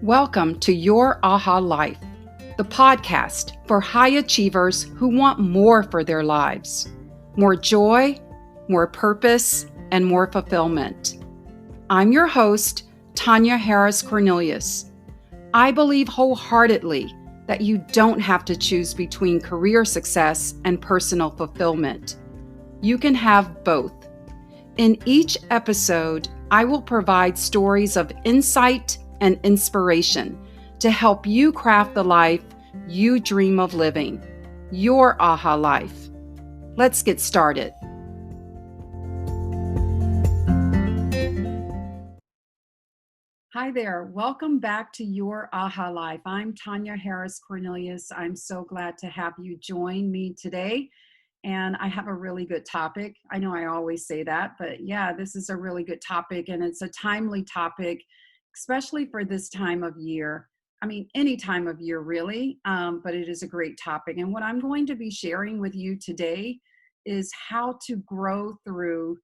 Welcome to Your Aha Life, the podcast for high achievers who want more for their lives. More joy, more purpose, and more fulfillment. I'm your host, Tonya Cornileus. I believe wholeheartedly that you don't have to choose between career success and personal fulfillment. You can have both. In each episode, I will provide stories of insight and inspiration to help you craft the life you dream of living, your aha life. Let's get started. Hi there. Welcome back to Your Aha Life. I'm Tonya Cornileus. I'm so glad to have you join me today. And I have a really good topic. I know I always say that, but yeah, this is a really good topic, and it's a timely topic, especially for this time of year. I mean, any time of year really, but it is a great topic. And what I'm going to be sharing with you today is how to grow through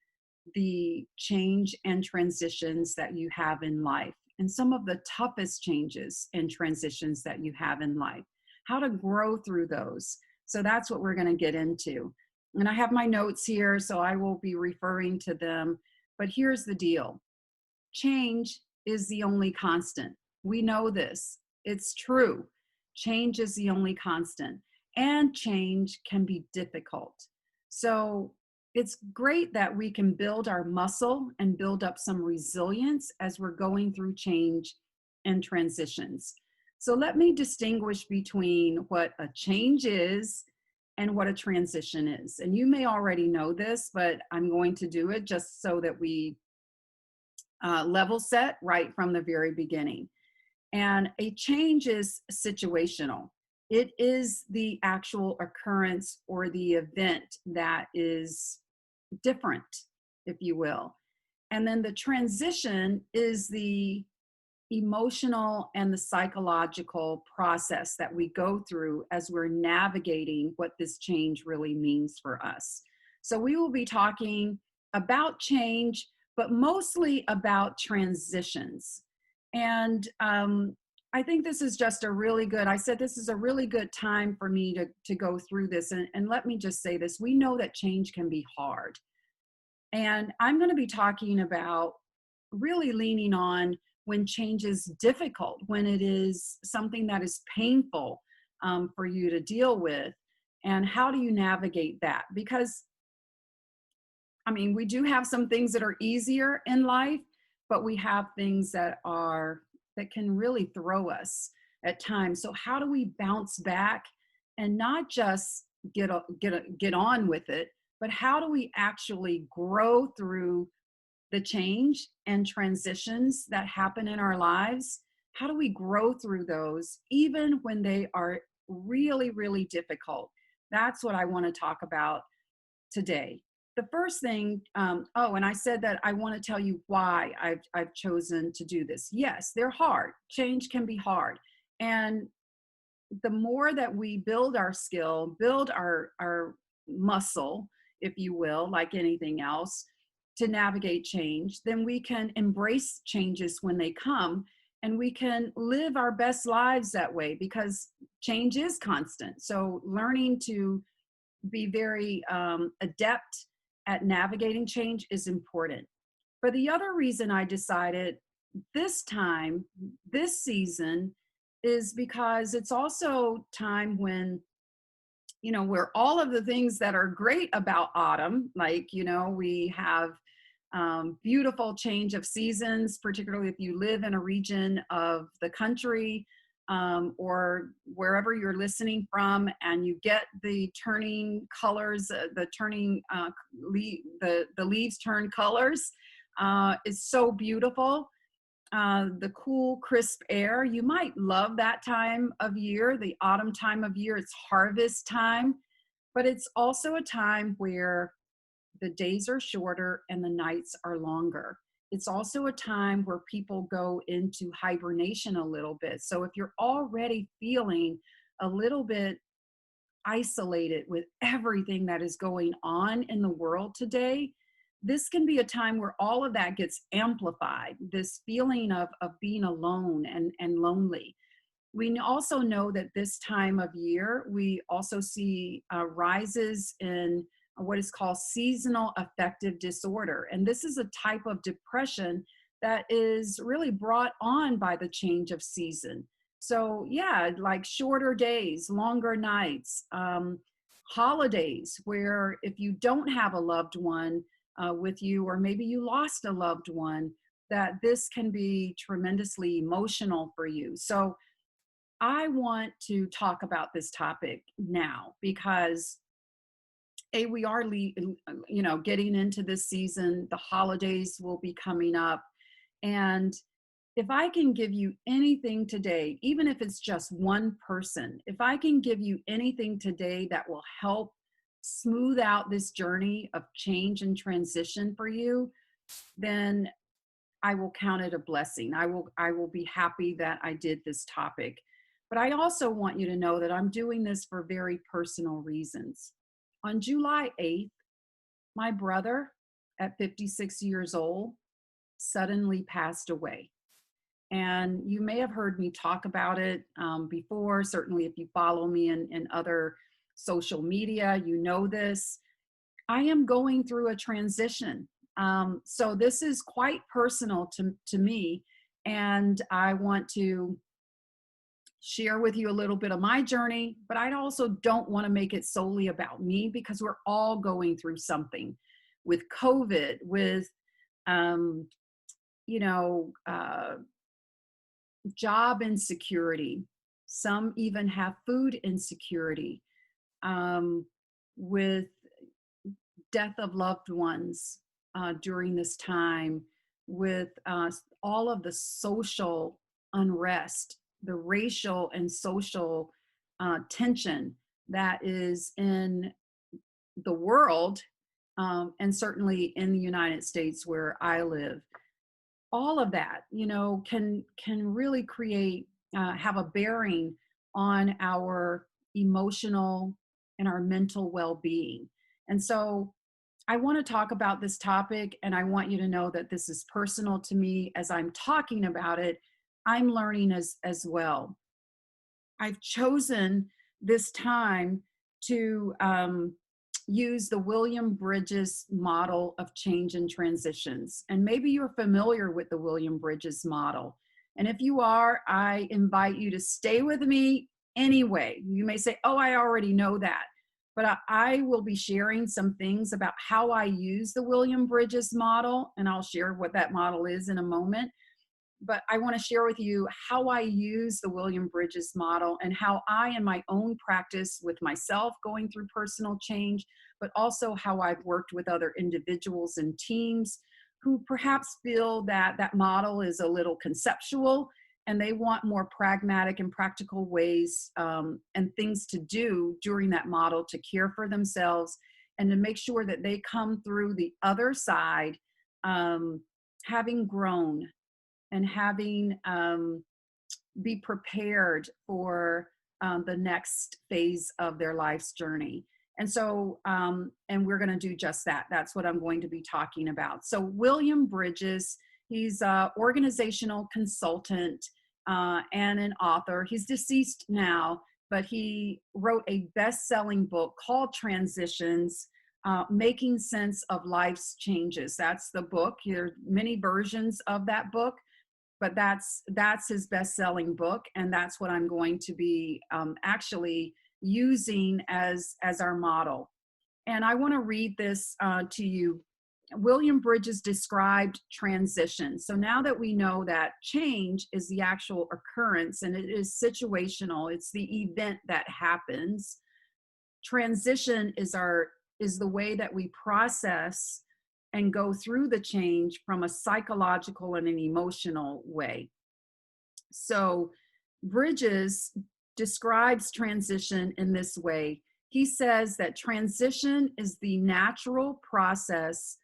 the change and transitions that you have in life, and some of the toughest changes and transitions that you have in life, how to grow through those. So that's what we're going to get into. And I have my notes here, so I will be referring to them. But here's the deal. Change is the only constant. We know this. It's true. Change is the only constant. And change can be difficult. So it's great that we can build our muscle and build up some resilience as we're going through change and transitions. So let me distinguish between what a change is and what a transition is. And you may already know this, but I'm going to do it just so that we level set right from the very beginning. And a change is situational. It is the actual occurrence or the event that is different, if you will. And then the transition is the emotional and the psychological process that we go through as we're navigating what this change really means for us. So we will be talking about change, but mostly about transitions. And I think this is just a really good, I said this is a really good time for me to go through this. And let me just say this, we know that change can be hard. And I'm going to be talking about really leaning on when change is difficult, when it is something that is painful for you to deal with, and how do you navigate that? Because, I mean, we do have some things that are easier in life, but we have things that can really throw us at times. So how do we bounce back and not just get on with it, but how do we actually grow through the change and transitions that happen in our lives? How do we grow through those even when they are really, really difficult? That's what I want to talk about today. The first thing, and I said that I want to tell you why I've chosen to do this. Yes, they're hard. Change can be hard. And the more that we build our skill, build our muscle, if you will, like anything else, to navigate change, then we can embrace changes when they come, and we can live our best lives that way because change is constant. So learning to be very adept at navigating change is important. For the other reason I decided this season, is because it's also time when, where all of the things that are great about autumn, like, we have beautiful change of seasons, particularly if you live in a region of the country or wherever you're listening from, and you get the turning colors, the leaves turn colors. It's so beautiful. The cool, crisp air. You might love that time of year, the autumn time of year. It's harvest time, but it's also a time where the days are shorter and the nights are longer. It's also a time where people go into hibernation a little bit. So if you're already feeling a little bit isolated with everything that is going on in the world today, this can be a time where all of that gets amplified, this feeling of being alone and lonely. We also know that this time of year, we also see rises in what is called seasonal affective disorder. And this is a type of depression that is really brought on by the change of season. So, yeah, like shorter days, longer nights, holidays, where if you don't have a loved one with you, or maybe you lost a loved one, that this can be tremendously emotional for you. So, I want to talk about this topic now because we are getting into this season. The holidays will be coming up, and if I can give you anything today, even if it's just one person, if I can give you anything today that will help smooth out this journey of change and transition for you, then I will count it a blessing. I will be happy that I did this topic. But I also want you to know that I'm doing this for very personal reasons. On July 8th, my brother, at 56 years old, suddenly passed away. And you may have heard me talk about it before. Certainly, if you follow me in other social media, you know this. I am going through a transition. So this is quite personal to me. And I want to share with you a little bit of my journey, but I also don't want to make it solely about me, because we're all going through something with COVID, with, you know, job insecurity. Some even have food insecurity, with death of loved ones during this time, with all of the social unrest, the racial and social tension that is in the world, and certainly in the United States where I live. All of that, can really create, have a bearing on our emotional and our mental well-being. And so I want to talk about this topic, and I want you to know that this is personal to me. As I'm talking about it, I'm learning as well. I've chosen this time to use the William Bridges model of change and transitions. And maybe you're familiar with the William Bridges model. And if you are, I invite you to stay with me anyway. You may say, oh, I already know that. But I will be sharing some things about how I use the William Bridges model, and I'll share what that model is in a moment. But I want to share with you how I use the William Bridges model and how I, in my own practice with myself going through personal change, but also how I've worked with other individuals and teams who perhaps feel that that model is a little conceptual and they want more pragmatic and practical ways and things to do during that model to care for themselves and to make sure that they come through the other side having grown and having be prepared for the next phase of their life's journey. And so, and we're going to do just that. That's what I'm going to be talking about. So William Bridges, he's an organizational consultant and an author. He's deceased now, but he wrote a best-selling book called Transitions, Making Sense of Life's Changes. That's the book. There are many versions of that book, but that's his best-selling book, and that's what I'm going to be actually using as our model. And I want to read this to you. William Bridges described transition. So now that we know that change is the actual occurrence and it is situational, it's the event that happens. Transition is the way that we process and go through the change from a psychological and an emotional way. So Bridges describes transition in this way. He says that transition is the natural process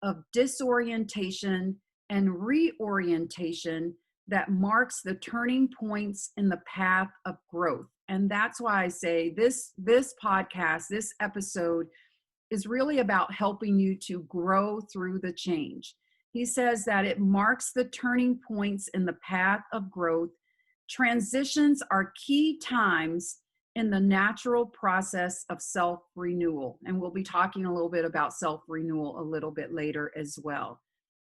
of disorientation and reorientation that marks the turning points in the path of growth. And that's why I say this podcast, this episode is really about helping you to grow through the change. He says that it marks the turning points in the path of growth. Transitions are key times in the natural process of self renewal. And we'll be talking a little bit about self renewal a little bit later as well.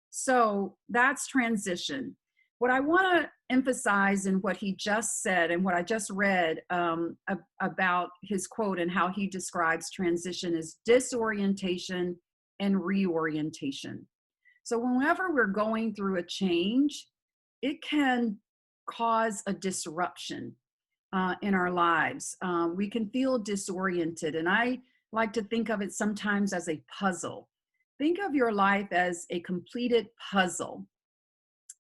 So that's transition. What I want to emphasize in what he just said and what I just read about his quote and how he describes transition is disorientation and reorientation. So whenever we're going through a change, it can cause a disruption in our lives. We can feel disoriented. And I like to think of it sometimes as a puzzle. Think of your life as a completed puzzle.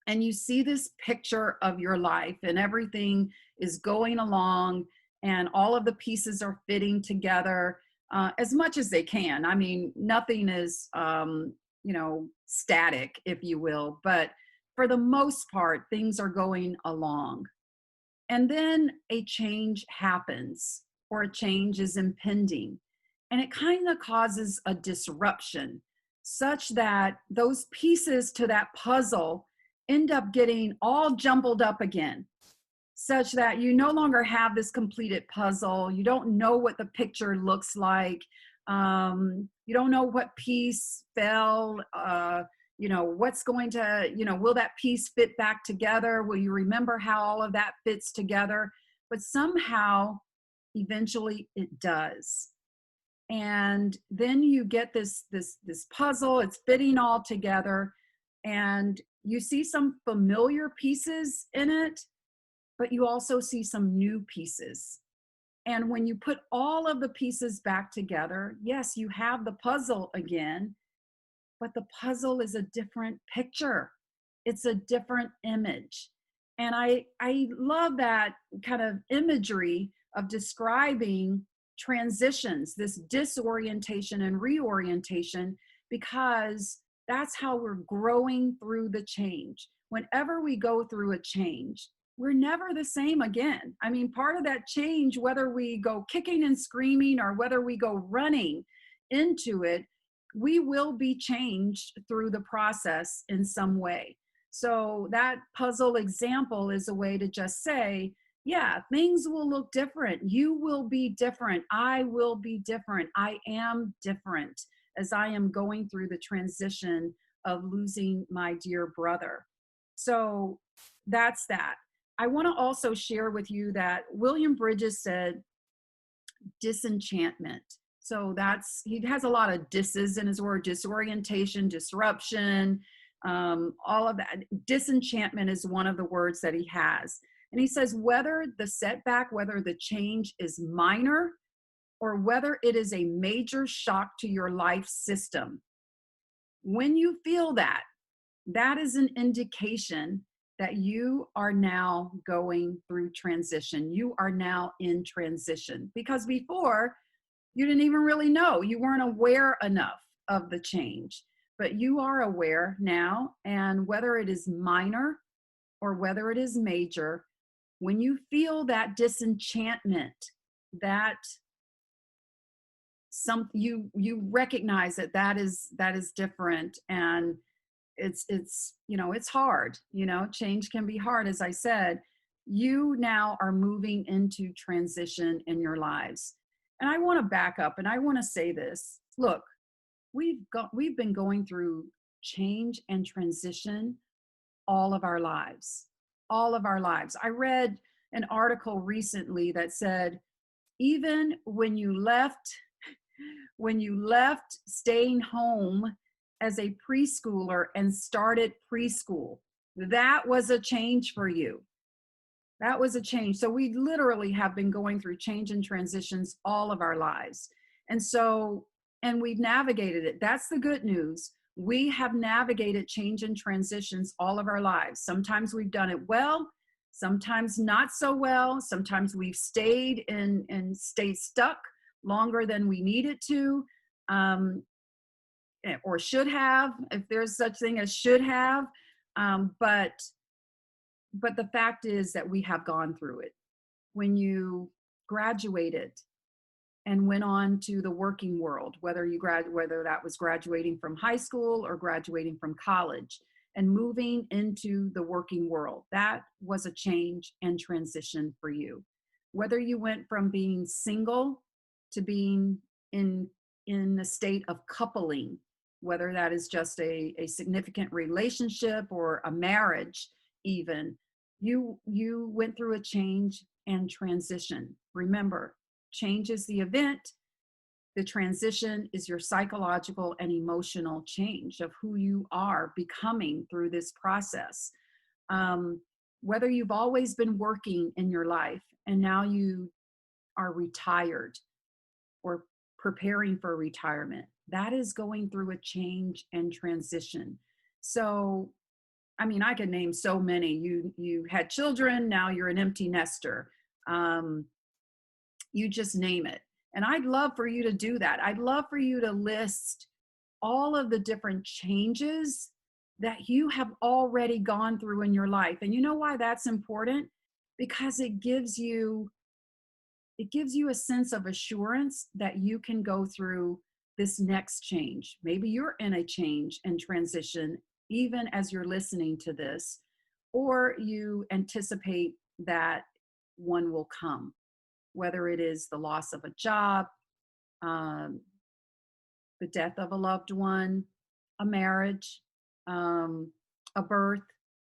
And you see this picture of your life, and everything is going along, and all of the pieces are fitting together as much as they can. I mean, nothing is, static, if you will, but for the most part, things are going along. And then a change happens, or a change is impending, and it kind of causes a disruption such that those pieces to that puzzle end up getting all jumbled up again, such that you no longer have this completed puzzle. You don't know what the picture looks like. You don't know what piece fell, what's going to, will that piece fit back together? Will you remember how all of that fits together? But somehow, eventually it does. And then you get this puzzle, it's fitting all together, and you see some familiar pieces in it, but you also see some new pieces. And when you put all of the pieces back together, yes, you have the puzzle again, but the puzzle is a different picture. It's a different image. And I love that kind of imagery of describing transitions, this disorientation and reorientation, because that's how we're growing through the change. Whenever we go through a change, we're never the same again. I mean, part of that change, whether we go kicking and screaming or whether we go running into it, we will be changed through the process in some way. So that puzzle example is a way to just say, yeah, things will look different. You will be different. I will be different. I am different as I am going through the transition of losing my dear brother. So that's that. I want to also share with you that William Bridges said disenchantment. So he has a lot of disses in his word: disorientation, disruption, all of that. Disenchantment is one of the words that he has. And he says, whether the setback, whether the change is minor, or whether it is a major shock to your life system, when you feel that, that is an indication that you are now going through transition. You are now in transition, because before you didn't even really know. You weren't aware enough of the change, but you are aware now. And whether it is minor or whether it is major, when you feel that disenchantment, that you recognize that is different, and it's hard. Change can be hard. As I said, you now are moving into transition in your lives. And I want to back up and I want to say this. Look, we've been going through change and transition all of our lives. All of our lives. I read an article recently that said, even when you left staying home as a preschooler and started preschool, that was a change for you. That was a change. So we literally have been going through change and transitions all of our lives. And we've navigated it. That's the good news. We have navigated change and transitions all of our lives. Sometimes we've done it well, sometimes not so well. Sometimes we've stayed stayed stuck longer than we needed to, or should have, if there's such thing as should have. But the fact is that we have gone through it. When you graduated, and went on to the working world, whether that was graduating from high school or graduating from college and moving into the working world. That was a change and transition for you. Whether you went from being single to being in a state of coupling, whether that is just a significant relationship or a marriage, even, you went through a change and transition. Remember, change is the event. The transition is your psychological and emotional change of who you are becoming through this process. Whether you've always been working in your life and now you are retired or preparing for retirement, that is going through a change and transition. So, I mean, I could name so many. You had children, now you're an empty nester. You just name it. And I'd love for you to do that. I'd love for you to list all of the different changes that you have already gone through in your life. And you know why that's important? Because it gives you a sense of assurance that you can go through this next change. Maybe you're in a change and transition even as you're listening to this, or you anticipate that one will come, whether it is the loss of a job, the death of a loved one, a marriage, a birth,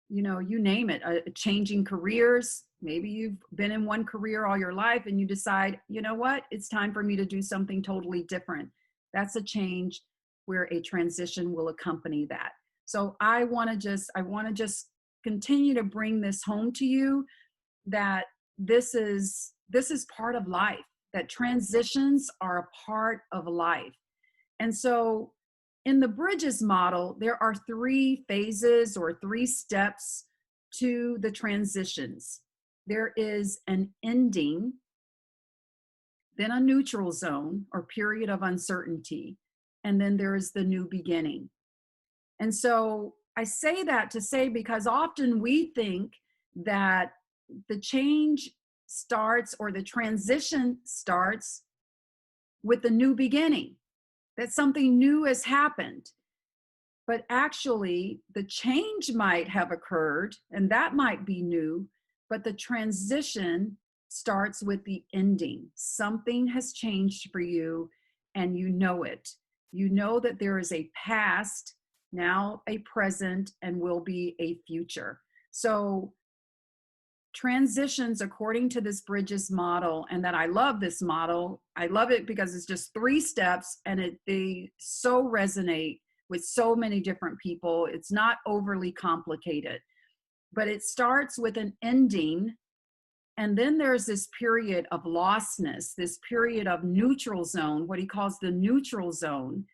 you name it, changing careers. Maybe you've been in one career all your life and you decide, you know what, it's time for me to do something totally different. That's a change where a transition will accompany that. So I want to just continue to bring this home to you, that this is part of life, that transitions are a part of life. And so in the Bridges model, there are 3 phases or 3 steps to the transitions. There is an ending, then a neutral zone or period of uncertainty, and then there is the new beginning. And so I say that to say, because often we think that the change starts or the transition starts with the new beginning, that something new has happened. But actually, the change might have occurred, and that might be new, but the transition starts with the ending. Something has changed for you, and you know it. You know that there is a past, now a present, and will be a future. So transitions, according to this Bridges model, and that I love this model. I love it because it's just 3 steps, and they so resonate with so many different people. It's not overly complicated, but it starts with an ending. And then there's this period of lostness, this period of neutral zone, what he calls the neutral zone.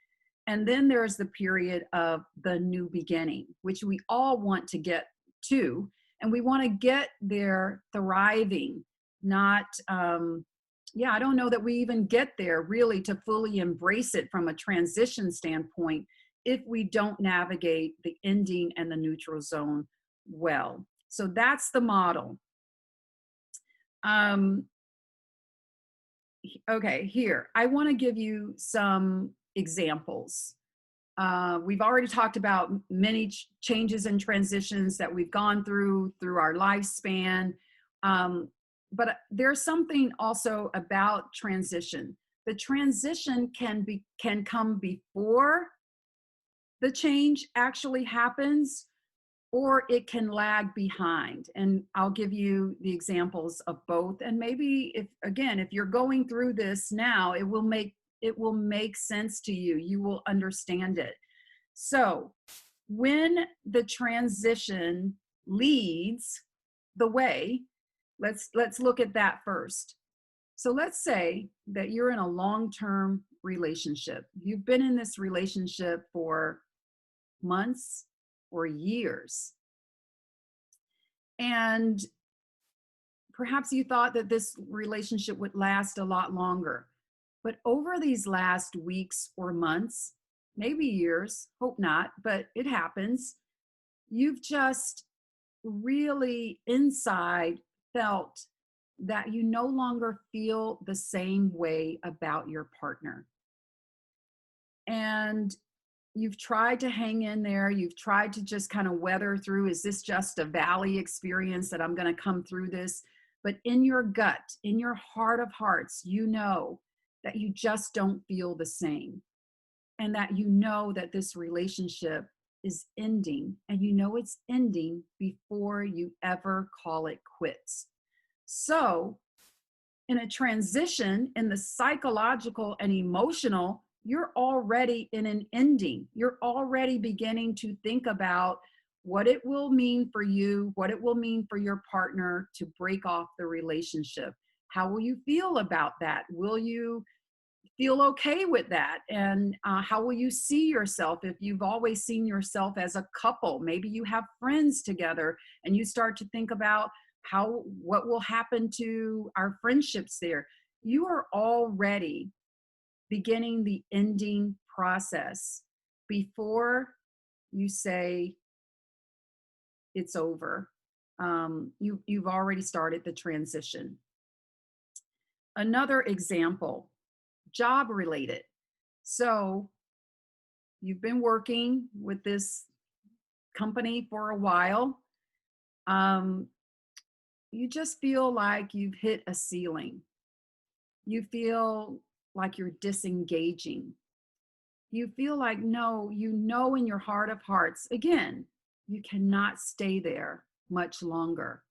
And then there's the period of the new beginning, which we all want to get to. And we want to get there thriving, not, I don't know that we even get there really to fully embrace it from a transition standpoint if we don't navigate the ending and the neutral zone well. So that's the model. Okay, here, I want to give you some examples. We've already talked about many changes and transitions that we've gone through our lifespan. But there's something also about transition. The transition can come before the change actually happens, or it can lag behind. And I'll give you the examples of both. And maybe if you're going through this now, it will make sense to you. You will understand it. So when the transition leads the way, let's look at that first. So let's say that you're in a long-term relationship. You've been in this relationship for months or years. And perhaps you thought that this relationship would last a lot longer. But over these last weeks or months, maybe years, hope not, but it happens, you've just really inside felt that you no longer feel the same way about your partner. And you've tried to hang in there. You've tried to just kind of weather through. Is this just a valley experience that I'm going to come through this? But in your gut, in your heart of hearts, you know that you just don't feel the same. And that you know that this relationship is ending. And you know it's ending before you ever call it quits. So, in a transition in the psychological and emotional, you're already in an ending. You're already beginning to think about what it will mean for you, what it will mean for your partner to break off the relationship. How will you feel about that? Will you feel okay with that? And how will you see yourself if you've always seen yourself as a couple? Maybe you have friends together and you start to think about what will happen to our friendships there. You are already beginning the ending process before you say it's over. You've already started the transition. Another example, job related. So you've been working with this company for a while. You just feel like you've hit a ceiling. You feel like you're disengaging. You feel like, no, you know in your heart of hearts, again, you cannot stay there much longer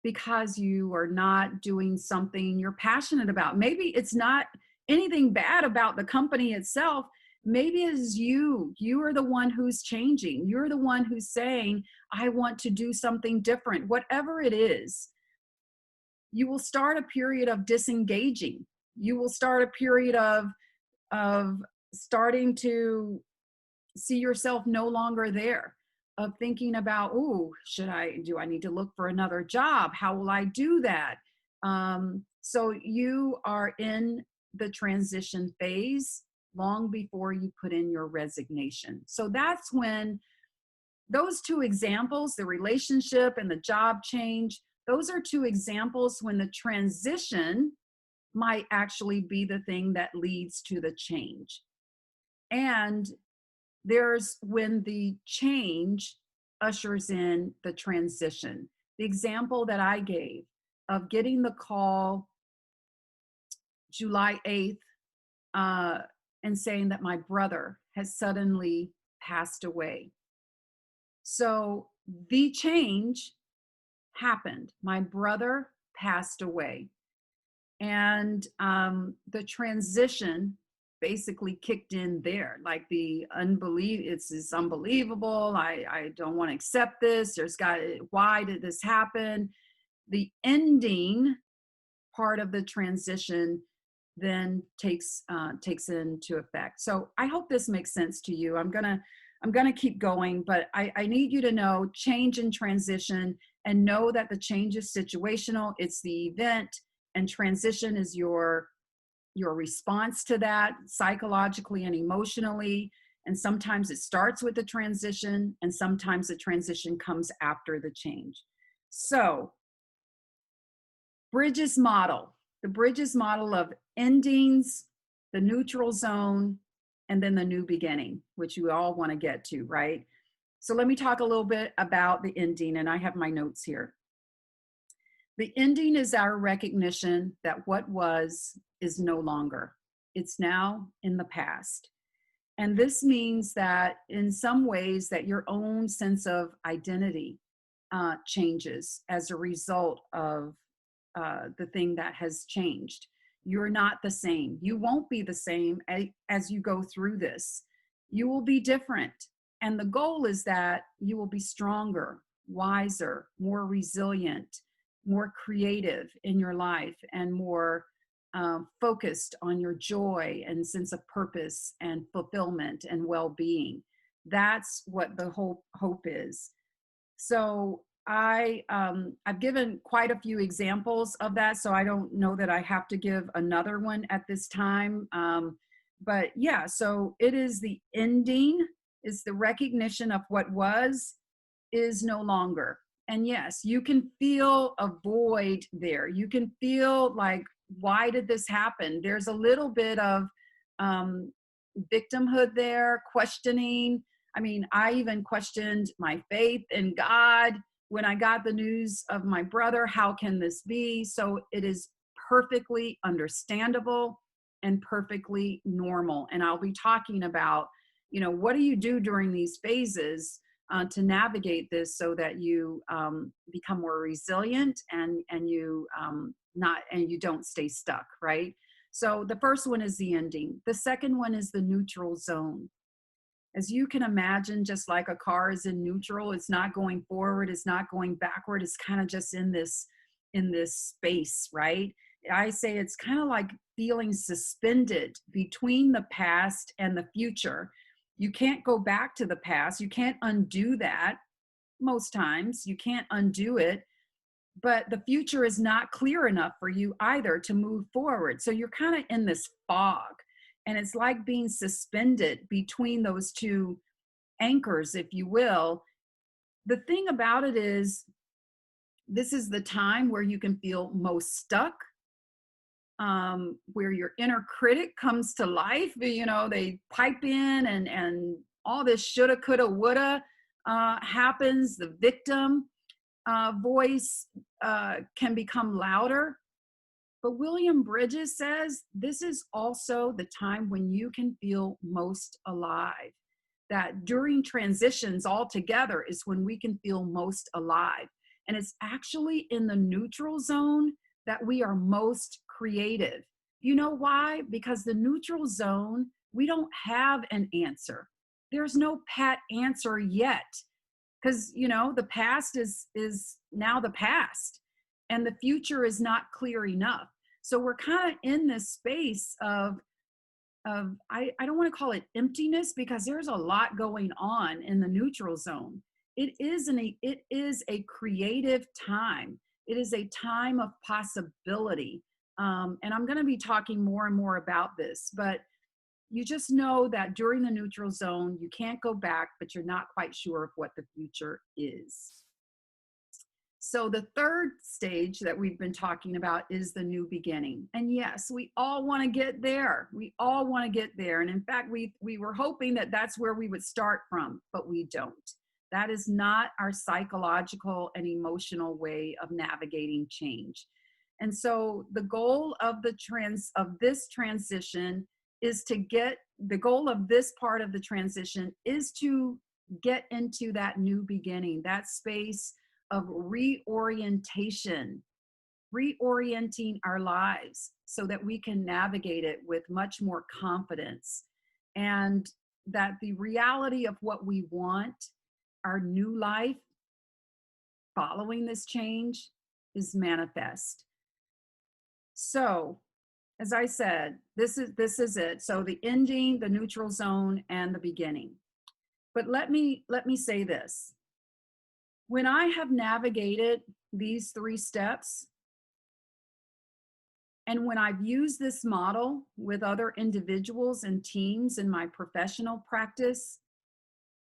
because you are not doing something you're passionate about. Maybe it's not anything bad about the company itself. Maybe it's you. You are the one who's changing. You're the one who's saying, I want to do something different. Whatever it is, you will start a period of disengaging. You will start a period of starting to see yourself no longer there, of thinking about, oh, do I need to look for another job? How will I do that? So you are in the transition phase long before you put in your resignation. So that's when those two examples, the relationship and the job change, those are two examples when the transition might actually be the thing that leads to the change. And there's when the change ushers in the transition. The example that I gave of getting the call July 8th and saying that my brother has suddenly passed away. So the change happened. My brother passed away. And the transition basically kicked in there, like it's unbelievable. I don't want to accept this. Why did this happen? The ending part of the transition then takes into effect. So I hope this makes sense to you. I'm gonna keep going, but I need you to know change and transition, and know that the change is situational. It's the event, and transition is your response to that psychologically and emotionally. And sometimes it starts with the transition, and sometimes the transition comes after the change. So the Bridges model of endings, the neutral zone, and then the new beginning, which you all want to get to, right? So let me talk a little bit about the ending, and I have my notes here. The ending is our recognition that what was is no longer. It's now in the past. And this means that in some ways that your own sense of identity changes as a result of the thing that has changed. You're not the same. You won't be the same as you go through this. You will be different. And the goal is that you will be stronger, wiser, more resilient, more creative in your life, and more focused on your joy and sense of purpose and fulfillment and well-being. That's what the whole hope is. So I've given quite a few examples of that, so I don't know that I have to give another one at this time. But yeah, so it is the ending, is the recognition of what was is no longer. And yes, you can feel a void there. You can feel like, why did this happen? There's a little bit of um, victimhood there, questioning. I mean, I even questioned my faith in God when I got the news of my brother. How can this be? So it is perfectly understandable and perfectly normal. And I'll be talking about, what do you do during these phases to navigate this so that you become more resilient and you not and you don't stay stuck, right? So the first one is the ending. The second one is the neutral zone. As you can imagine, just like a car is in neutral, it's not going forward, it's not going backward, it's kind of just in this space, right? I say it's kind of like feeling suspended between the past and the future. You can't go back to the past, you can't undo that. Most times you can't undo it, but the future is not clear enough for you either to move forward. So you're kind of in this fog, and it's like being suspended between those two anchors, if you will. The thing about it is, this is the time where you can feel most stuck, where your inner critic comes to life. They pipe in, and all this shoulda, coulda, woulda happens. The victim voice can become louder. But William Bridges says this is also the time when you can feel most alive. That during transitions altogether is when we can feel most alive. And it's actually in the neutral zone that we are most creative. You know why? Because the neutral zone, we don't have an answer. There's no pat answer yet, because the past is now the past, and the future is not clear enough. So we're kind of in this space of I don't want to call it emptiness, because there's a lot going on in the neutral zone. It is a creative time. It is a time of possibility. And I'm going to be talking more and more about this, but you just know that during the neutral zone, you can't go back, but you're not quite sure of what the future is. So the third stage that we've been talking about is the new beginning. And yes, we all want to get there. We all want to get there. And in fact, we were hoping that that's where we would start from, but we don't. That is not our psychological and emotional way of navigating change. And so the goal of this transition is the goal of this part of the transition is to get into that new beginning, that space of reorientation, reorienting our lives so that we can navigate it with much more confidence, and that the reality of what we want, our new life following this change, is manifest. So, as I said, this is it. So the ending, the neutral zone, and the beginning. But let me say this. When I have navigated these 3 steps, and when I've used this model with other individuals and teams in my professional practice,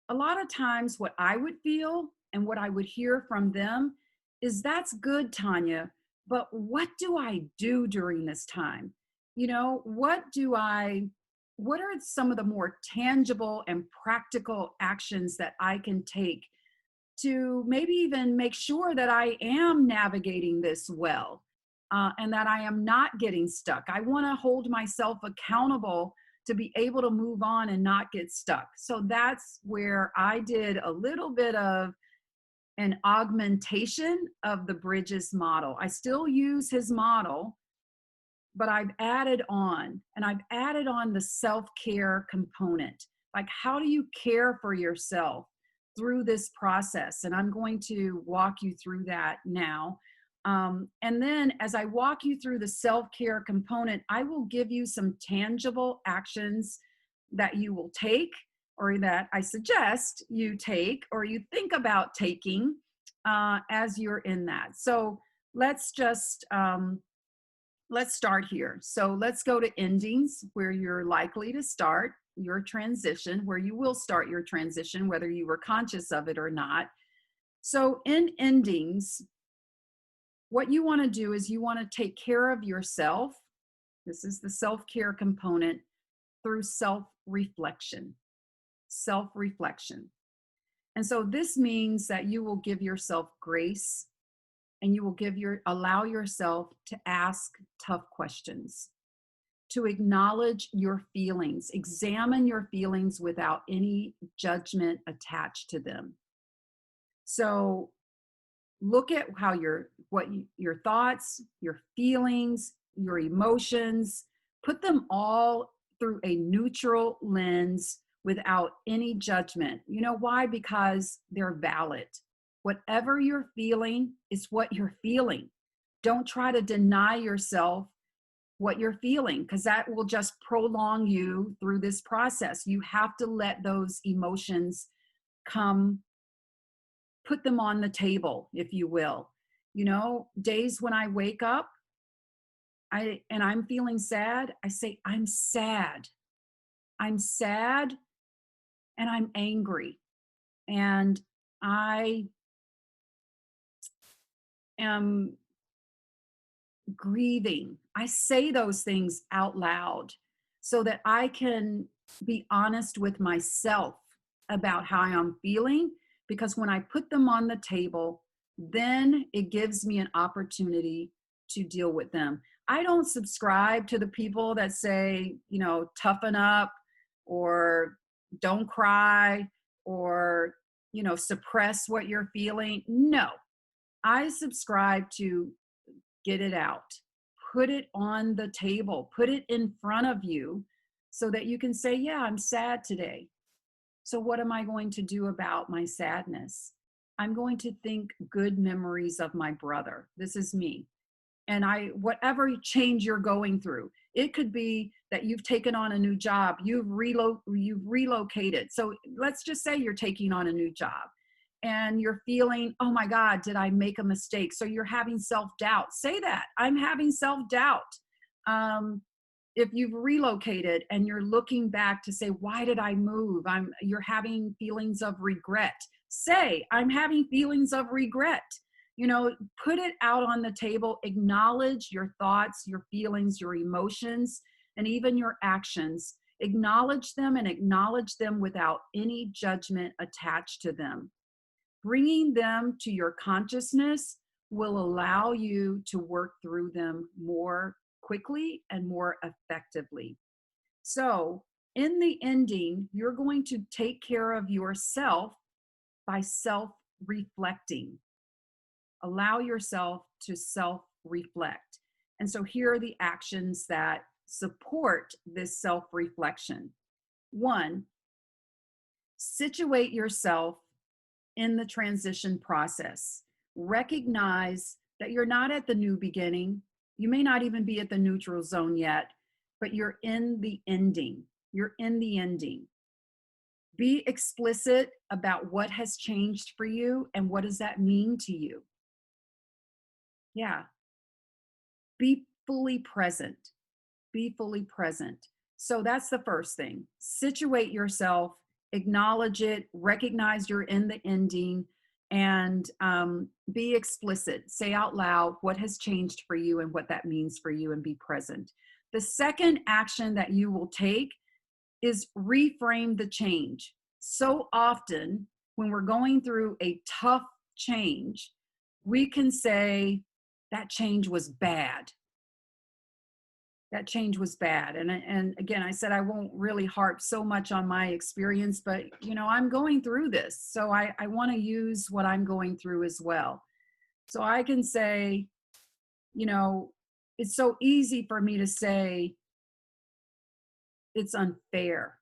a lot of times what I would feel and what I would hear from them is, that's good, Tonya, but what do I do during this time? What are some of the more tangible and practical actions that I can take to maybe even make sure that I am navigating this well, and that I am not getting stuck? I want to hold myself accountable to be able to move on and not get stuck. So that's where I did a little bit of an augmentation of the Bridges model. I still use his model, but I've added on the self-care component. Like, how do you care for yourself through this process? And I'm going to walk you through that now. And then as I walk you through the self-care component, I will give you some tangible actions that you will take, or that I suggest you take, or you think about taking as you're in that. So let's start here. So let's go to endings, where you're likely to start your transition, where you will start your transition, whether you were conscious of it or not. So in endings, what you want to do is you want to take care of yourself. This is the self-care component through self-reflection. Self-reflection. And so this means that you will give yourself grace and you will allow yourself to ask tough questions, to acknowledge your feelings, examine your feelings without any judgment attached to them. So look at how your thoughts, your feelings, your emotions, put them all through a neutral lens without any judgment. You know why? Because they're valid. Whatever you're feeling is what you're feeling. Don't try to deny yourself what you're feeling, because that will just prolong you through this process. You have to let those emotions come, put them on the table, if you will. You know, days when I wake up, and I'm feeling sad, I say, I'm sad. I'm sad and I'm angry. And I am grieving. I say those things out loud so that I can be honest with myself about how I'm feeling. Because when I put them on the table, then it gives me an opportunity to deal with them. I don't subscribe to the people that say, you know, toughen up or don't cry or, you know, suppress what you're feeling. No, I subscribe to get it out, put it on the table, put it in front of you so that you can say, yeah, I'm sad today. So what am I going to do about my sadness? I'm going to think good memories of my brother. This is me. And whatever change you're going through, it could be that you've taken on a new job, you've relocated. So let's just say you're taking on a new job and you're feeling, oh my God, did I make a mistake? So you're having self-doubt. Say that, I'm having self-doubt. If you've relocated and you're looking back to say, why did I move? You're having feelings of regret. Say, I'm having feelings of regret. You know, put it out on the table, acknowledge your thoughts, your feelings, your emotions, and even your actions. Acknowledge them and acknowledge them without any judgment attached to them. Bringing them to your consciousness will allow you to work through them more quickly and more effectively. So, in the ending, you're going to take care of yourself by self-reflecting. Allow yourself to self-reflect. And so here are the actions that support this self-reflection. 1, situate yourself in the transition process. Recognize that you're not at the new beginning. You may not even be at the neutral zone yet, but you're in the ending. You're in the ending. Be explicit about what has changed for you and what does that mean to you. Yeah. Be fully present. Be fully present. So that's the first thing. Situate yourself, acknowledge it, recognize you're in the ending, and be explicit. Say out loud what has changed for you and what that means for you, and be present. The second action that you will take is reframe the change. So often when we're going through a tough change, we can say that change was bad. That change was bad. And again, I said I won't really harp so much on my experience, but you know, I'm going through this. So I want to use what I'm going through as well. So I can say, you know, it's so easy for me to say it's unfair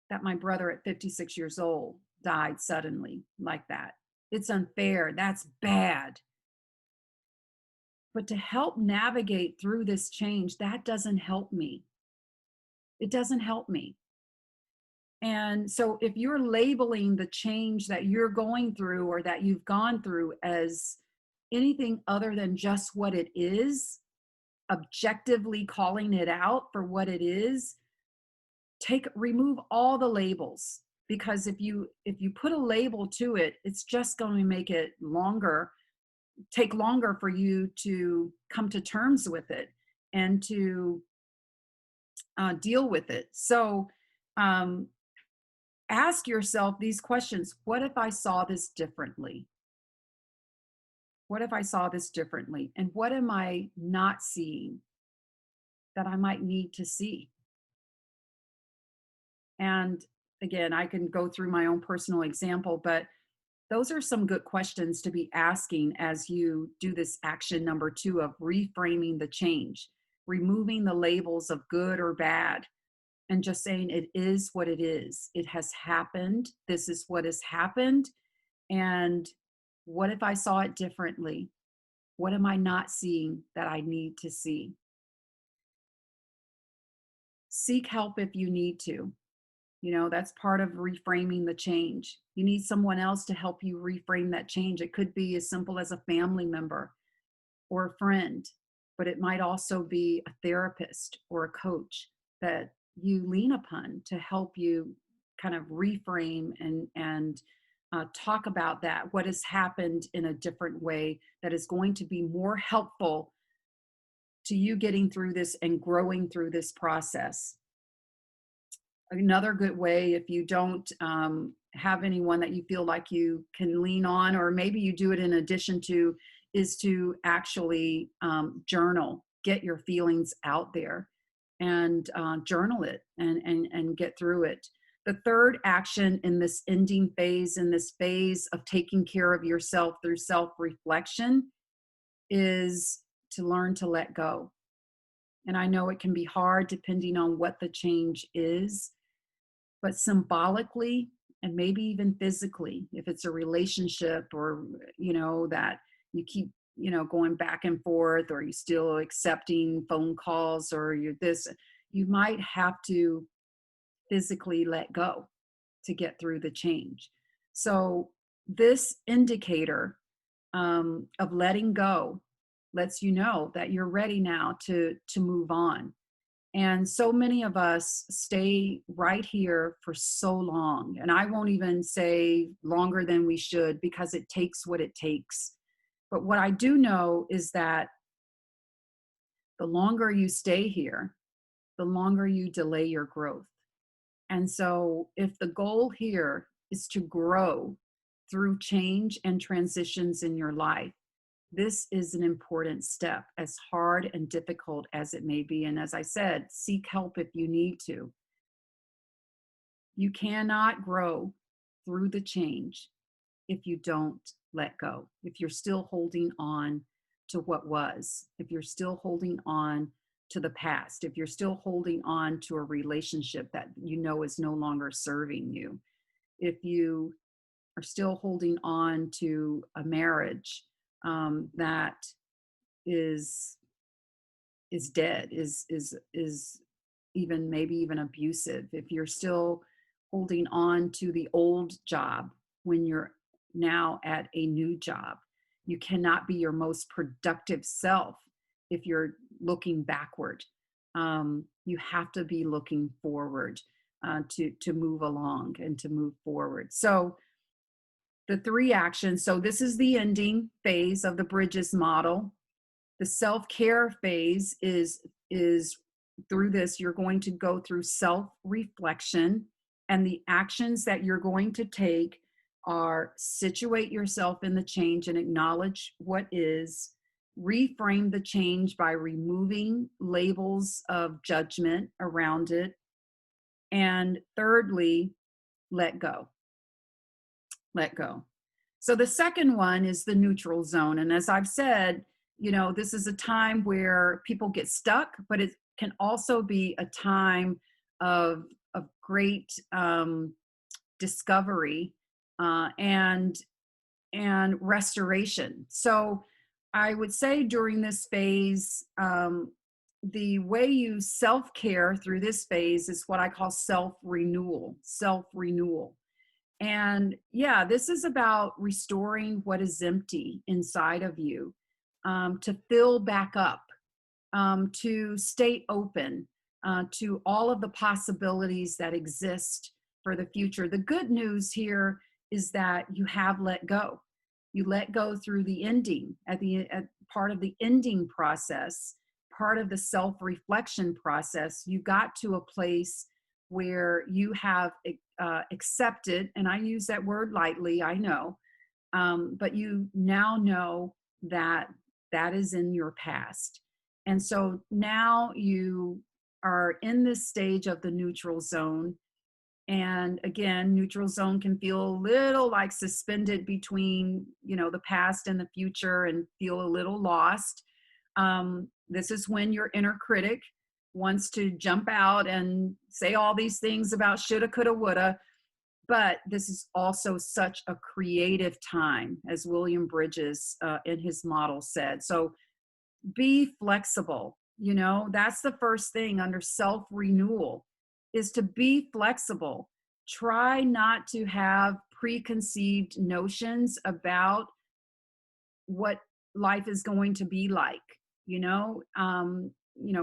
that my brother at 56 years old died suddenly like that. It's unfair. That's bad. But to help navigate through this change, that doesn't help me. It doesn't help me. And so if you're labeling the change that you're going through or that you've gone through as anything other than just what it is, objectively calling it out for what it is, remove all the labels. because if you put a label to it, it's just going to make it take longer for you to come to terms with it and to deal with it. So um, ask yourself these questions. What if I saw this differently? What if I saw this differently? And what am I not seeing that I might need to see? And again, I can go through my own personal example, but those are some good questions to be asking as you do this action number 2 of reframing the change, removing the labels of good or bad, and just saying it is what it is. It has happened. This is what has happened. And what if I saw it differently? What am I not seeing that I need to see? Seek help if you need to. That's part of reframing the change. You need someone else to help you reframe that change. It could be as simple as a family member or a friend, but it might also be a therapist or a coach that you lean upon to help you kind of reframe and talk about that, what has happened in a different way that is going to be more helpful to you getting through this and growing through this process. Another good way, if you don't have anyone that you feel like you can lean on, or maybe you do it in addition to, is to actually journal, get your feelings out there and journal it and get through it. The third action in this ending phase, in this phase of taking care of yourself through self-reflection, is to learn to let go. And I know it can be hard depending on what the change is, but symbolically and maybe even physically, if it's a relationship or, that you keep, going back and forth, or you still accepting phone calls, or you might have to physically let go to get through the change. So this indicator of letting go lets you know that you're ready now to move on. And so many of us stay right here for so long. And I won't even say longer than we should, because it takes what it takes. But what I do know is that the longer you stay here, the longer you delay your growth. And so if the goal here is to grow through change and transitions in your life, this is an important step, as hard and difficult as it may be. And as I said, seek help if you need to. You cannot grow through the change if you don't let go, if you're still holding on to what was, if you're still holding on to the past, if you're still holding on to a relationship that is no longer serving you, if you are still holding on to a marriage that is dead, is even maybe even abusive, if you're still holding on to the old job when you're now at a new job, you cannot be your most productive self if you're looking backward. You have to be looking forward to move along and to move forward. So the 3 actions. So this is the ending phase of the Bridges model. The self-care phase is through this, you're going to go through self-reflection, and the actions that you're going to take are situate yourself in the change and acknowledge what is, reframe the change by removing labels of judgment around it, and thirdly, let go. Let go. So the second one is the neutral zone. And as I've said, this is a time where people get stuck, but it can also be a time of great discovery and restoration. So I would say during this phase, the way you self-care through this phase is what I call self-renewal. And yeah, this is about restoring what is empty inside of you, to fill back up, to stay open to all of the possibilities that exist for the future. The good news here is that you have let go. You let go through the ending, at part of the ending process, part of the self-reflection process. You got to a place where you have accepted, and I use that word lightly, I know, but you now know that that is in your past. And so now you are in this stage of the neutral zone. And again, neutral zone can feel a little like suspended between, the past and the future, and feel a little lost. This is when your inner critic wants to jump out and say all these things about shoulda, coulda, woulda. But this is also such a creative time, as William Bridges in his model said. So be flexible. That's the first thing under self-renewal, is to be flexible. Try not to have preconceived notions about what life is going to be like.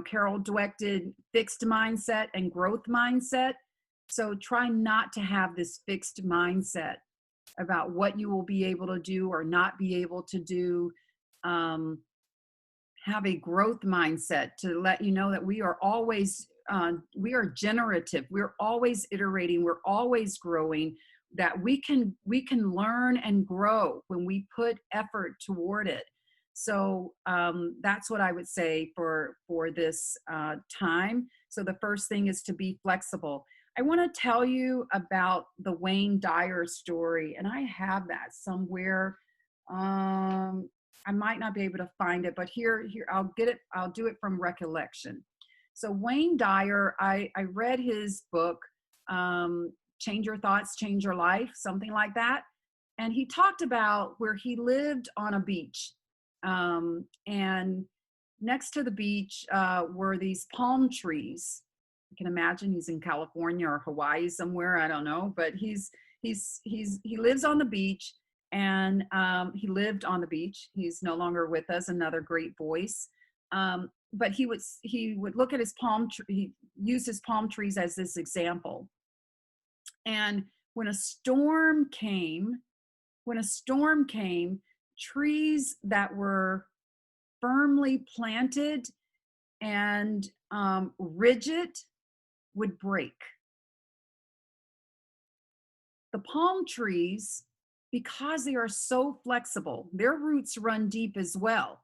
Carol Dweck did fixed mindset and growth mindset. So try not to have this fixed mindset about what you will be able to do or not be able to do. Have a growth mindset to let you know that we are always, we are generative. We're always iterating. We're always growing, that we can learn and grow when we put effort toward it. So that's what I would say for this time. So the first thing is to be flexible. I want to tell you about the Wayne Dyer story, and I have that somewhere. I might not be able to find it, but here I'll get it. I'll do it from recollection. So Wayne Dyer, I read his book, Change Your Thoughts, Change Your Life, something like that. And he talked about where he lived on a beach. And next to the beach were these palm trees. I can imagine he's in California or Hawaii somewhere. I don't know, but he lives on the beach. And he lived on the beach. He's no longer with us, another great voice. But he would look at his palm tree, he used his palm trees as this example. And when a storm came, trees that were firmly planted and rigid would break. The palm trees, because they are so flexible, their roots run deep as well.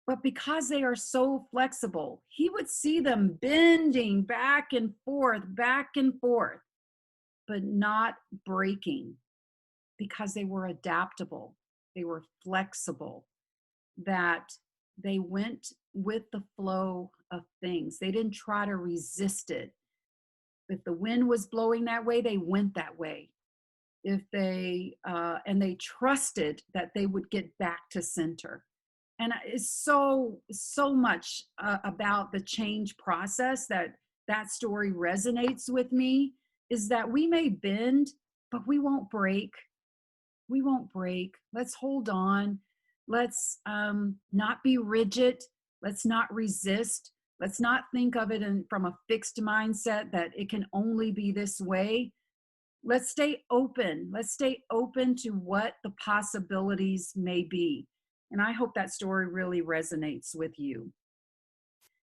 But because they are so flexible, he would see them bending back and forth, but not breaking, because they were adaptable, they were flexible, that they went with the flow of things. They didn't try to resist it. If the wind was blowing that way, they went that way. If they trusted that they would get back to center. And it's so much about the change process that story resonates with me, is that we may bend, but we won't break. Let's hold on. Let's not be rigid. Let's not resist. Let's not think of it from a fixed mindset that it can only be this way. Let's stay open. Let's stay open to what the possibilities may be. And I hope that story really resonates with you.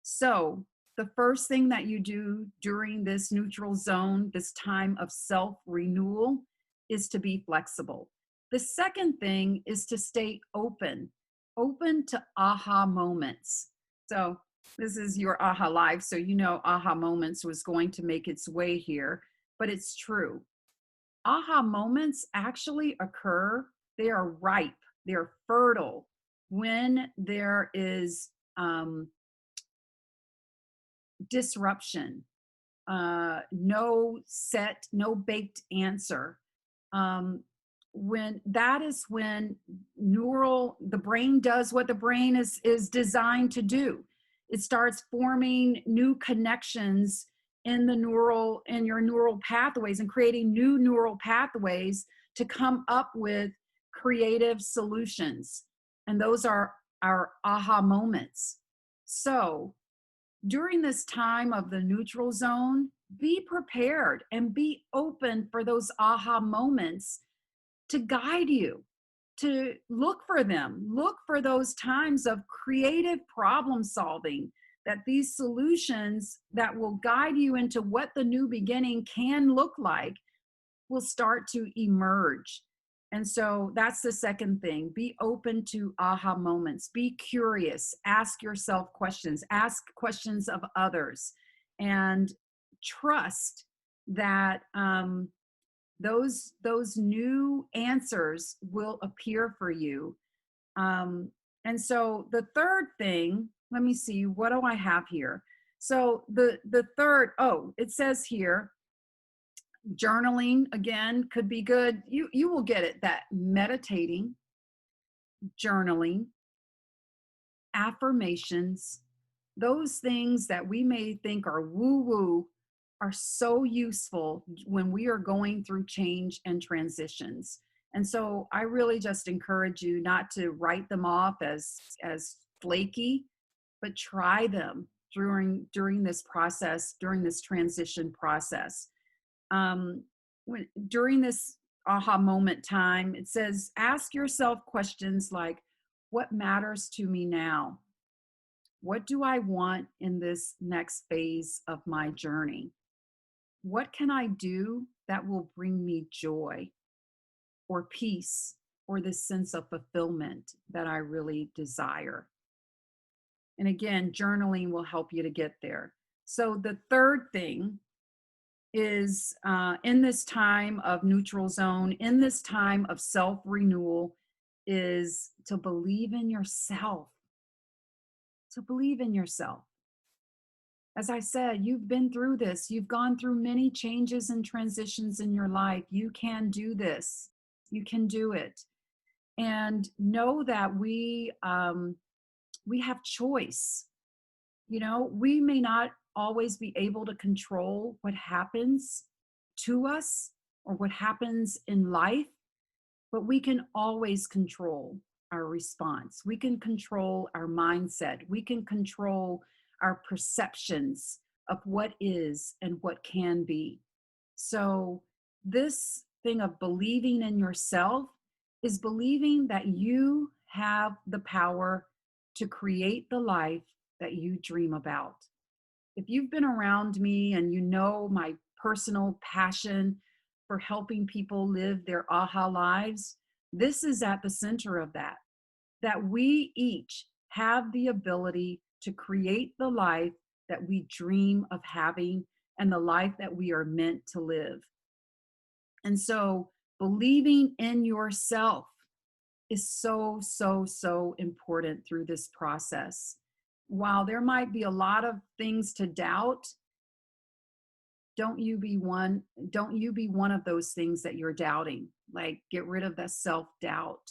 So the first thing that you do during this neutral zone, this time of self-renewal, is to be flexible. The second thing is to stay open to aha moments. So this is your aha life. So aha moments was going to make its way here, but it's true. Aha moments actually occur, they are ripe, they're fertile when there is disruption, no baked answer. When the brain does what the brain is designed to do. It starts forming new connections in your neural pathways, and creating new neural pathways to come up with creative solutions. And those are our aha moments. So during this time of the neutral zone, Be prepared and be open for those aha moments to guide you, to look for them. Look for those times of creative problem solving, that these solutions that will guide you into what the new beginning can look like will start to emerge. And so that's the second thing. Be open to aha moments. Be curious. Ask yourself questions. Ask questions of others. And trust that those new answers will appear for you. And so the third thing, let me see, what do I have here? So the third, oh, it says here, journaling again could be good. You will get it, that meditating, journaling, affirmations, those things that we may think are woo woo are so useful when we are going through change and transitions. And so I really just encourage you not to write them off as flaky, but try them during this process, during this transition process. During this aha moment time, it says, ask yourself questions like, what matters to me now? What do I want in this next phase of my journey? What can I do that will bring me joy or peace or this sense of fulfillment that I really desire? And again, journaling will help you to get there. So the third thing is in this time of neutral zone, in this time of self-renewal, is to believe in yourself. To believe in yourself. As I said, you've been through this. You've gone through many changes and transitions in your life. You can do this. You can do it. And know that we have choice. You know, we may not always be able to control what happens to us or what happens in life, but we can always control our response. We can control our mindset. We can control our perceptions of what is and what can be. So this thing of believing in yourself is believing that you have the power to create the life that you dream about. If you've been around me and you know my personal passion for helping people live their aha lives, this is at the center of that we each have the ability to create the life that we dream of having and the life that we are meant to live. And so believing in yourself is so, so, so important through this process. While there might be a lot of things to doubt, don't you be one of those things that you're doubting. Like, get rid of the self-doubt.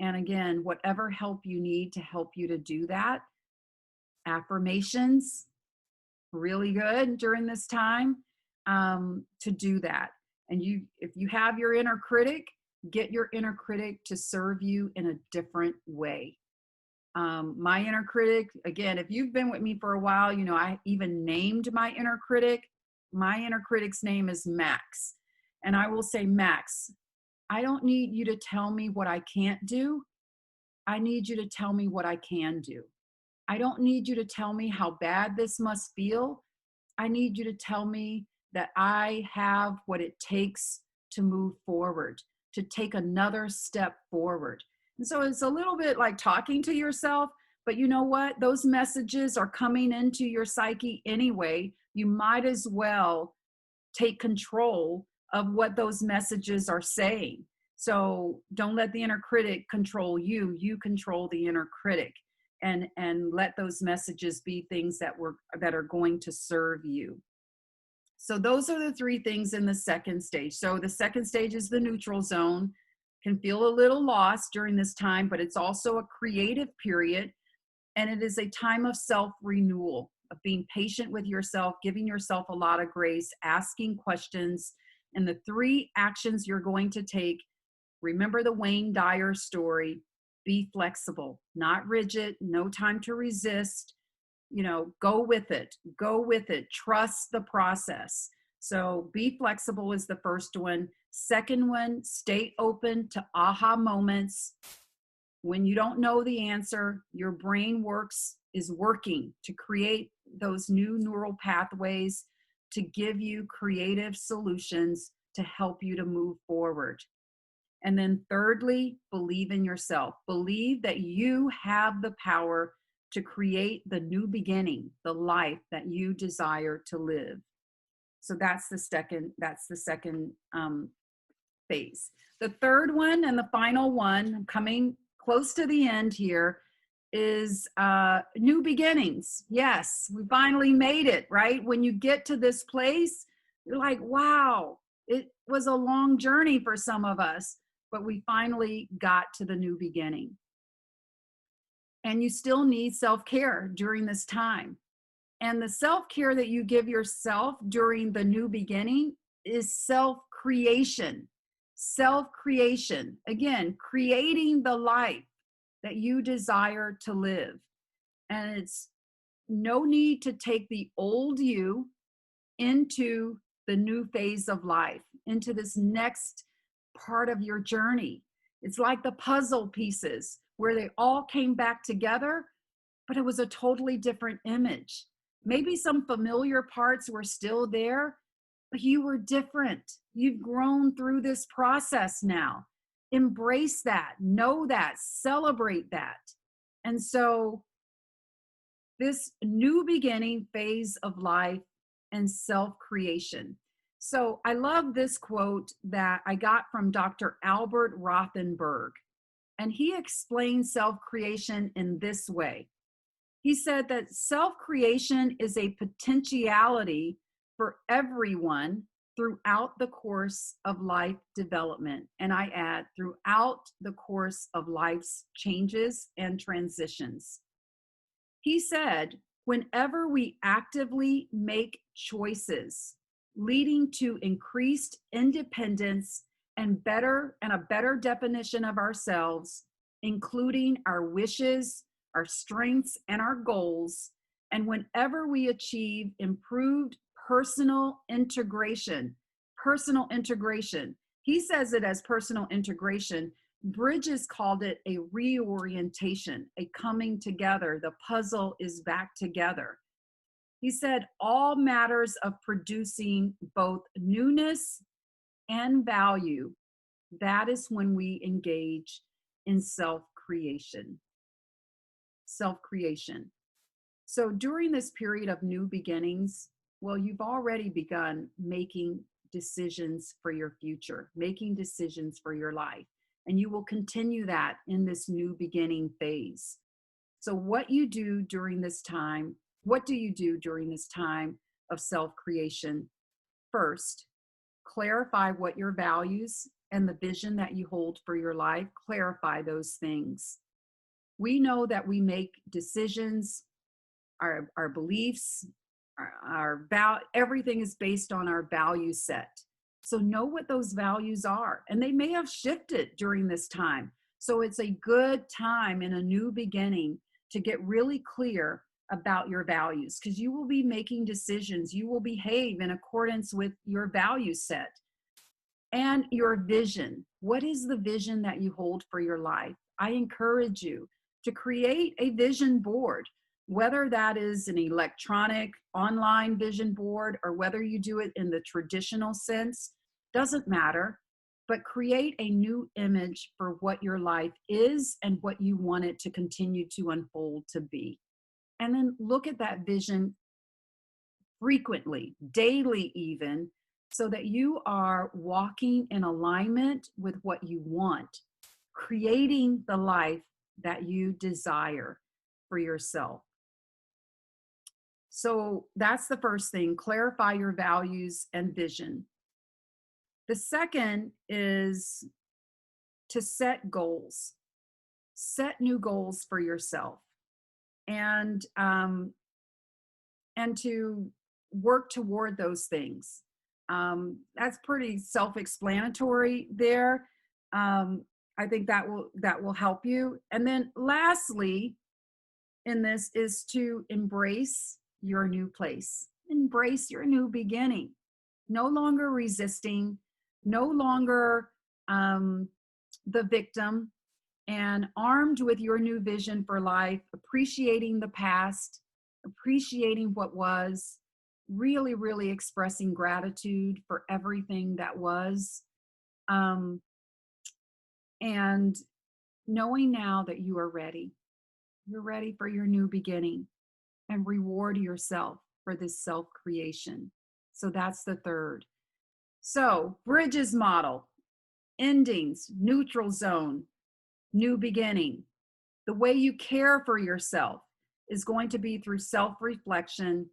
And again, whatever help you need to help you to do that. Affirmations, really good during this time to do that. And if you have your inner critic, get your inner critic to serve you in a different way. My inner critic, again, if you've been with me for a while, you know, I even named my inner critic. My inner critic's name is Max. And I will say, Max, I don't need you to tell me what I can't do. I need you to tell me what I can do. I don't need you to tell me how bad this must feel. I need you to tell me that I have what it takes to move forward, to take another step forward. And so it's a little bit like talking to yourself, but you know what? Those messages are coming into your psyche anyway. You might as well take control of what those messages are saying. So don't let the inner critic control you. You control the inner critic, and let those messages be things that are going to serve you. So those are the three things in the second stage. So the second stage is the neutral zone. Can feel a little lost during this time, but it's also a creative period, and it is a time of self-renewal, of being patient with yourself, giving yourself a lot of grace, asking questions, and the three actions you're going to take. Remember the Wayne Dyer story. Be flexible, not rigid, no time to resist. go with it, trust the process. So be flexible is the first one. Second one, stay open to aha moments. When you don't know the answer, your brain is working to create those new neural pathways to give you creative solutions to help you to move forward. And then thirdly, believe in yourself. Believe that you have the power to create the new beginning, the life that you desire to live. So that's the second phase. The third one and the final one, coming close to the end here, is new beginnings. Yes, we finally made it, right? When you get to this place, you're like, wow, it was a long journey for some of us, but we finally got to the new beginning. And you still need self-care during this time. And the self-care that you give yourself during the new beginning is self-creation. Self-creation. Again, creating the life that you desire to live. And it's no need to take the old you into the new phase of life, into this next part of your journey. It's like the puzzle pieces where they all came back together, but it was a totally different image. Maybe some familiar parts were still there, but you were different. You've grown through this process now. Embrace that, know that, celebrate that. And so this new beginning phase of life and self-creation. So I love this quote that I got from Dr. Albert Rothenberg, and he explains self-creation in this way. He said that self-creation is a potentiality for everyone throughout the course of life development. And I add, throughout the course of life's changes and transitions. He said, whenever we actively make choices leading to increased independence and a better definition of ourselves, including our wishes, our strengths, and our goals, and whenever we achieve improved personal integration, he says it as personal integration. Bridges called it a reorientation, a coming together. The puzzle is back together. He said all matters of producing both newness and value, that is when we engage in self-creation. Self-creation. So during this period of new beginnings, well, you've already begun making decisions for your future, making decisions for your life. And you will continue that in this new beginning phase. So what do you do during this time of self-creation? First, clarify what your values and the vision that you hold for your life, clarify those things. We know that we make decisions, our beliefs, everything is based on our value set. So know what those values are, and they may have shifted during this time. So it's a good time in a new beginning to get really clear about your values, because you will be making decisions. You will behave in accordance with your value set and your vision. What is the vision that you hold for your life? I encourage you to create a vision board, whether that is an electronic online vision board or whether you do it in the traditional sense, doesn't matter, but create a new image for what your life is and what you want it to continue to unfold to be. And then look at that vision frequently, daily even, so that you are walking in alignment with what you want, creating the life that you desire for yourself. So that's the first thing, clarify your values and vision. The second is to set goals. Set new goals for yourself and to work toward those things. That's pretty self-explanatory there. I think that will help you. And then lastly, in this is to embrace your new place, embrace your new beginning, no longer resisting, no longer the victim, and armed with your new vision for life, appreciating the past, appreciating what was, really, really expressing gratitude for everything that was, and knowing now that you are ready. You're ready for your new beginning, and reward yourself for this self-creation. So that's the third. So, bridges model, endings, neutral zone, new beginning. The way you care for yourself is going to be through self-reflection,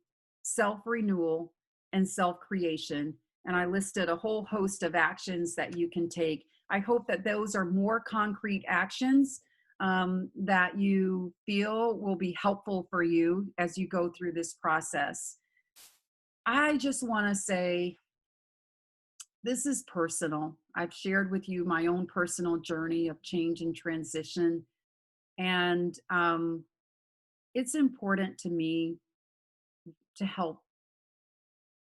self-renewal, and self-creation. And I listed a whole host of actions that you can take. I hope that those are more concrete actions that you feel will be helpful for you as you go through this process. I just want to say, this is personal. I've shared with you my own personal journey of change and transition. And it's important to me to help.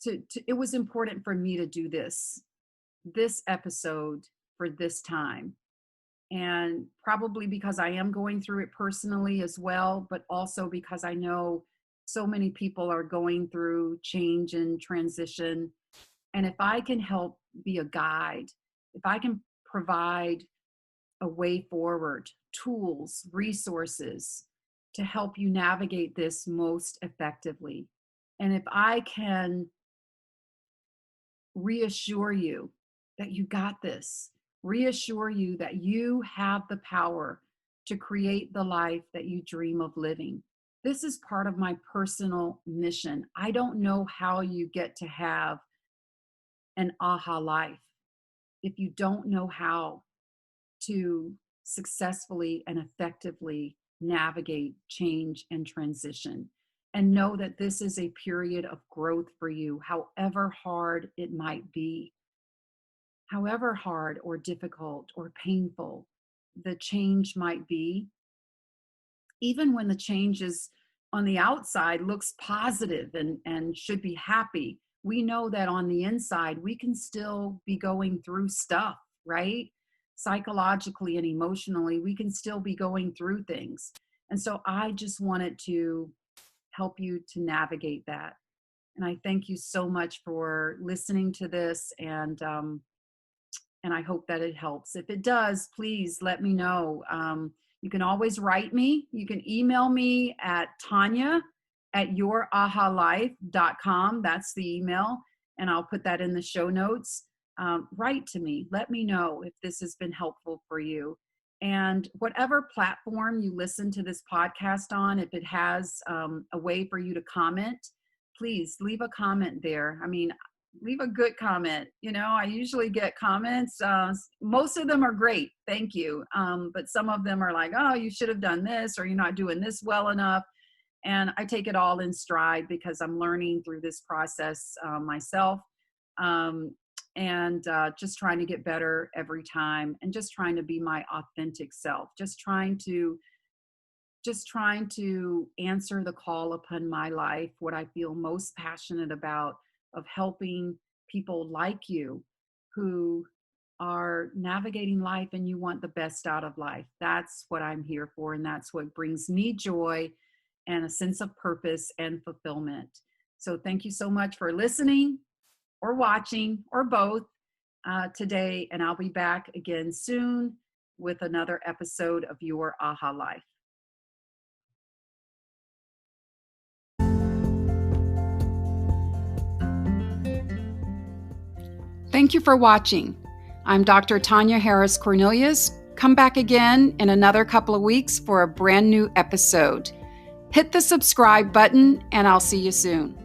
It was important for me to do this episode for this time. And probably because I am going through it personally as well, but also because I know so many people are going through change and transition. And if I can help be a guide, if I can provide a way forward, tools, resources to help you navigate this most effectively, and if I can reassure you that you got this, reassure you that you have the power to create the life that you dream of living. This is part of my personal mission. I don't know how you get to have an aha life if you don't know how to successfully and effectively navigate change and transition. And know that this is a period of growth for you, however hard it might be, however hard or difficult or painful the change might be. Even when the change is on the outside looks positive and should be happy, we know that on the inside we can still be going through stuff, right? Psychologically and emotionally, we can still be going through things. And so I just wanted to help you to navigate that. And I thank you so much for listening to this, and I hope that it helps. If it does, please let me know. You can always write me. You can email me at Tonya@yourahalife.com. That's the email, and I'll put that in the show notes. Write to me. Let me know if this has been helpful for you. And whatever platform you listen to this podcast on, if it has a way for you to comment, please leave a comment there. I mean, leave a good comment. You know, I usually get comments. Most of them are great. Thank you. But some of them are like, oh, you should have done this, or you're not doing this well enough. And I take it all in stride because I'm learning through this process myself. And just trying to get better every time, and just trying to be my authentic self, just trying to answer the call upon my life, what I feel most passionate about, of helping people like you who are navigating life and you want the best out of life. That's what I'm here for, and that's what brings me joy and a sense of purpose and fulfillment. So thank you so much for listening or watching or both today, and I'll be back again soon with another episode of Your Aha Life. Thank you for watching. I'm Dr. Tonya Harris Cornelius. Come back again in another couple of weeks for a brand new episode. Hit the subscribe button, and I'll see you soon.